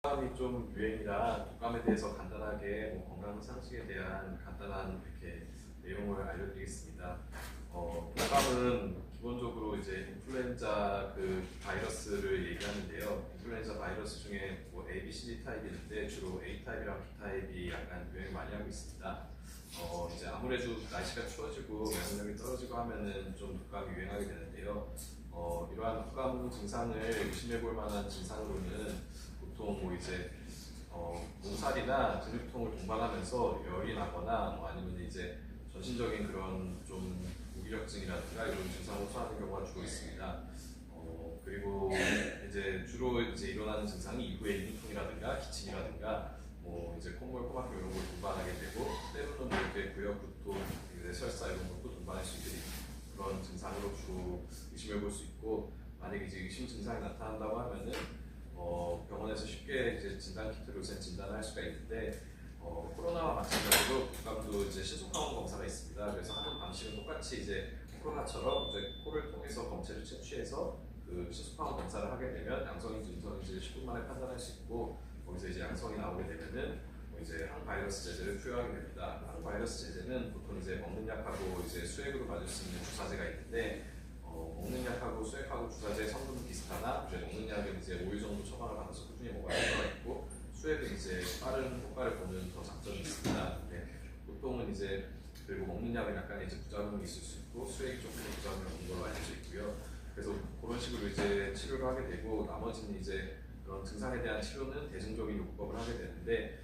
독감이 좀 유행이라 독감에 대해서 간단하게 건강 상식에 대한 간단한 이렇게 내용을 알려드리겠습니다. 독감은 기본적으로 이제 인플루엔자 그 바이러스를 얘기하는데요. 인플루엔자 바이러스 중에 A, B, C, D 타입이 있는데 주로 A 타입이랑 B 타입이 약간 유행을 많이 하고 있습니다. 이제 아무래도 날씨가 추워지고 면역력이 떨어지고 하면은 좀 독감이 유행하게 되는데요. 이러한 독감 증상을 의심해 볼 만한 증상으로는 보통 이제 몸살이나 근육통을 동반하면서 열이 나거나 아니면 이제 전신적인 그런 좀 무기력증이라든가 이런 증상을 호소하는 경우가 주로 있습니다. 그리고 이제 주로 이제 일어나는 증상이 이후에 인후통이라든가 기침이라든가 이제 콧물, 코막힘 이런 걸 동반하게 되고 때로는 이렇게 구역구토, 설사 이런 것도 동반할 수 있는 그런 증상으로 주로 의심해 볼 수 있고, 만약에 이제 의심 증상이 나타난다고 하면은 병원에서 쉽게 이제 진단 키트로 우선 진단을 할 수가 있는데 코로나와 마찬가지로 독감도 이제 신속항원 검사가 있습니다. 그래서 하는 방식은 똑같이 이제 코로나처럼 이제 코를 통해서 검체를 채취해서 그 신속항원 검사를 하게 되면 양성인지 음성인지 10분 만에 판단할 수 있고, 거기서 이제 양성이 나오게 되면은 이제 항바이러스 제제를 투여하게 됩니다. 항바이러스 제제는 보통 이제 먹는 약하고 이제 수액으로 맞을 수 있는 주사제가 있는데 먹는 약하고 수액하고 주사제의 성분은 비슷하나 이제 먹는 약은 이제 5일 정도 처방을 받아서 꾸준히 먹어야 할 수가 있고, 수액은 이제 빠른 효과를 보는 더 장점이 있습니다. 근데 보통은 이제 그리고 먹는 약은 약간 이제 부작용이 있을 수 있고 수액이 조금 부작용이 없는 걸로 알려져 있고요. 그래서 그런 식으로 이제 치료를 하게 되고, 나머지는 이제 그런 증상에 대한 치료는 대증적인 요법을 하게 되는데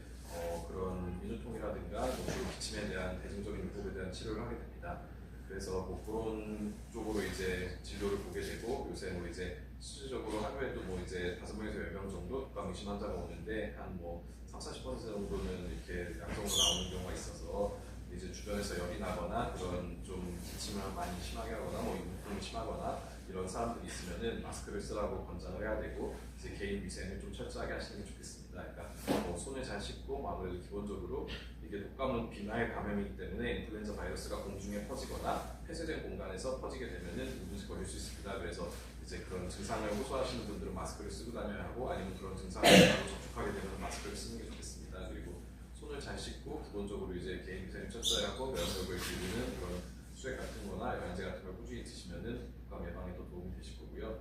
그런 인후통이라든가 기침에 대한 대증적인 요법에 대한 치료를 하게 됩니다. 그래서 그런 쪽으로 이제 진료를 보게 되고, 요새 이제 실질적으로 하루에도 이제 5명에서 10명 정도 독감 의심 환자가 오는데 한 30, 40% 정도는 이렇게 양성으로 나오는 경우가 있어서 이제 주변에서 열이 나거나 그런 좀 기침을 많이 심하게 하거나 인후통이 심하거나 이런 사람들이 있으면은 마스크를 쓰라고 권장을 해야 되고, 이제 개인 위생을 좀 철저하게 하시는 게 좋겠습니다. 그러니까 손을 잘 씻고, 아무래도 기본적으로 이게 독감은 비말 감염이기 때문에 인플루엔자 바이러스가 공중에 퍼지거나 폐쇄된 공간에서 퍼지게 되면은 누구든지 걸릴 수 있습니다. 그래서 이제 그런 증상을 호소하시는 분들은 마스크를 쓰고 다녀야 하고, 아니면 그런 증상을 접촉하게 되면 마스크를 쓰는 게 좋겠습니다. 그리고 손을 잘 씻고 기본적으로 이제 개인 위생을 철저히 하고 면역력을 기르는 그런 수액 같은 거나 영양제 같은 걸 꾸준히 드시면은 독감 예방에 더 도움이 되실 거고요.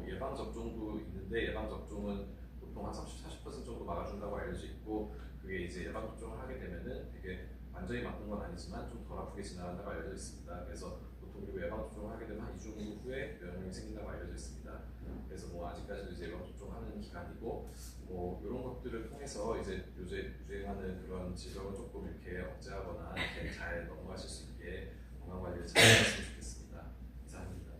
예방 접종도 있는데 예방 접종은 보통 한 30, 40% 정도 막아준다고 알려져 있고, 그게 이제 예방 접종을 하게 되면은 되게 완전히 막는 건 아니지만 좀 덜 아프게 지나간다고 알려져 있습니다. 그래서 보통 그리고 예방 접종을 하게 되면 한 2주 후에 면역력이 생긴다고 알려져 있습니다. 그래서 아직까지도 이제 예방 접종하는 기간이고, 이런 것들을 통해서 이제 요새 유행하는 그런 질병을 조금 이렇게 억제하거나 이렇게 잘 넘어가실 수 있게 건강 관리를 잘 하셨으면 좋겠습니다. 이상입니다.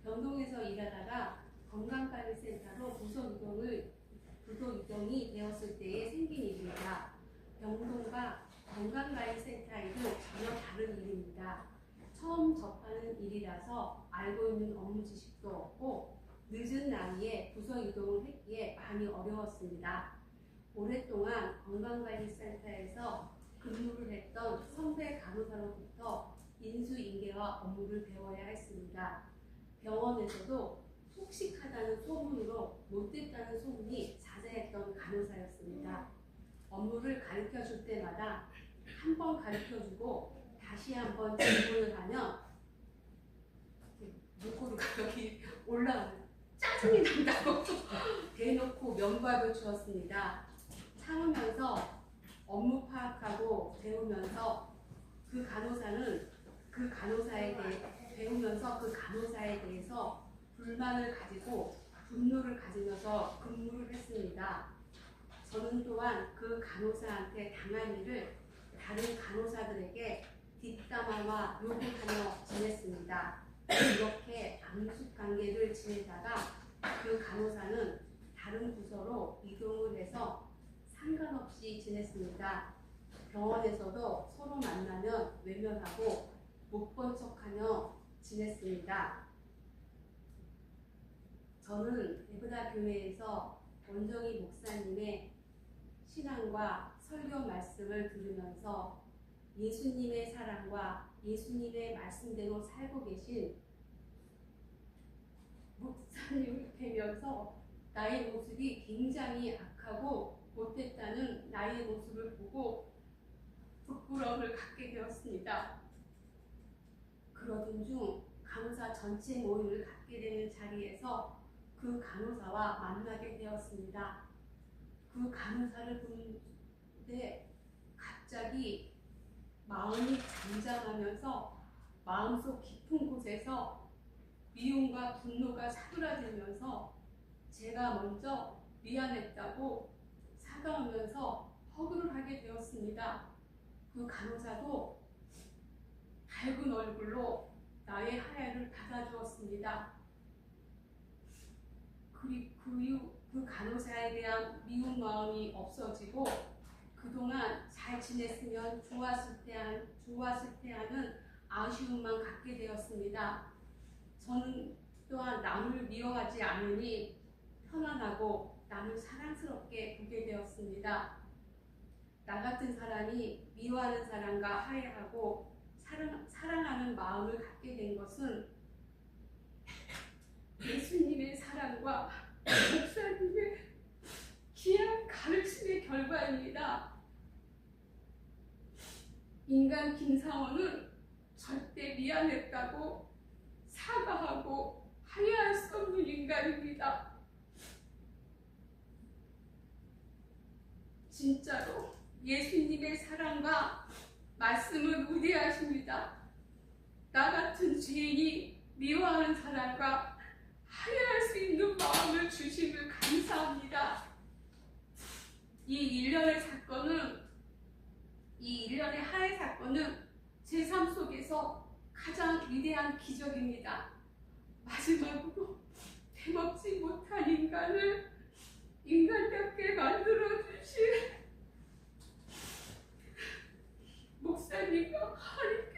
병동에서 일하다가 건강관리센터로 부서 이동이 되었을 때에 생긴 일입니다. 병동과 건강관리센터에도 전혀 다른 일입니다. 처음 접하는 일이라서 알고 있는 업무 지식도 없고 늦은 나이에 부서 이동을 했기에 많이 어려웠습니다. 오랫동안 건강관리센터에서 근무를 했던 선배 간호사로부터 인수인계와 업무를 배워야 했습니다. 병원에서도 속식하다는 소문으로 못됐다는 소문이 자자했던 간호사였습니다. 업무를 가르쳐줄 때마다 한 번 가르쳐주고 다시 한 번 질문을 하면 목소리가 여기 올라오는 짜증이 난다고 대놓고 면박을 주었습니다. 참으면서 업무 파악하고 배우면서 그 간호사에 대해서 불만을 가지고 분노를 가지면서 근무를 했습니다. 저는 또한 그 간호사한테 당한 일을 다른 간호사들에게 뒷담화와 욕을 하며 지냈습니다. 이렇게 암숙 관계를 지내다가 그 간호사는 다른 부서로 이동을 해서 상관없이 지냈습니다. 병원에서도 서로 만나면 외면하고 못 본 척하며 지냈습니다. 저는 에브다 교회에서 원정희 목사님의 신앙과 설교 말씀을 들으면서 예수님의 사랑과 예수님의 말씀대로 살고 계신 목사님을 뵈면서 나의 모습이 굉장히 악하고 못됐다는 나의 모습을 보고 부끄러움을 갖게 되었습니다. 그러던 중 간호사 전체 모임을 갖게 되는 자리에서 그 간호사와 만나게 되었습니다. 그 간호사를 보는데 갑자기 마음이 잠잠하면서 마음속 깊은 곳에서 미움과 분노가 사그라들면서 제가 먼저 미안했다고 사과하면서 허그를 하게 되었습니다. 그 간호사도 밝은 얼굴로 나의 하야를 받아주었습니다. 그 이후 그 간호사에 대한 미운 마음이 없어지고 그동안 잘 지냈으면 좋았을 때 하는 아쉬움만 갖게 되었습니다. 저는 또한 남을 미워하지 않으니 편안하고 남을 사랑스럽게 보게 되었습니다. 나 같은 사람이 미워하는 사람과 화해하고 사랑하는 마음을 갖게 된 것은 예수님의 사랑과 목사님의 귀한 가르침의 결과입니다. 인간 김상원은 절대 미안했다고 사과하고 화해할 수 없는 인간입니다. 진짜로 예수님의 사랑과 말씀은 위대하십니다. 나 같은 죄인이 미워하는 사람과 화해할 수 있는 마음을 주심을 감사합니다. 이 일련의 화해 사건은 제 삶 속에서 가장 위대한 기적입니다. 마지막으로 대먹지 못한 인간을 인간답게 만들어 주신 목사님과 하나님께